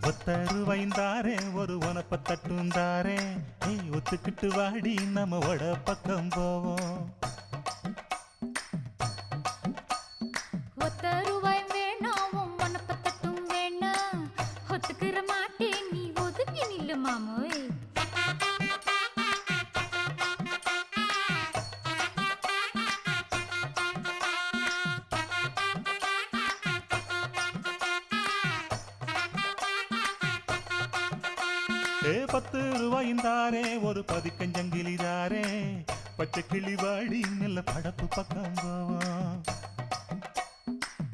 ஒத்தருவைந்தாரே ஒரு உனப்ப தட்டுந்தாரே ஒத்துக்கிட்டு வாடி நம்ம வட பக்கம் போவோம். ஒத்தருவாய் வேணாம் உனப்ப தட்டும் வேணாம் ஒத்துக்கிற மாட்டே நீ ஒதுங்கி நில்லு மாமோய். ₹10 ஒரு பதிக்கஞ்சங்கிலிதாரே பச்சை கிளி வாடி நல்ல படப்பு பக்கம் போவோம்.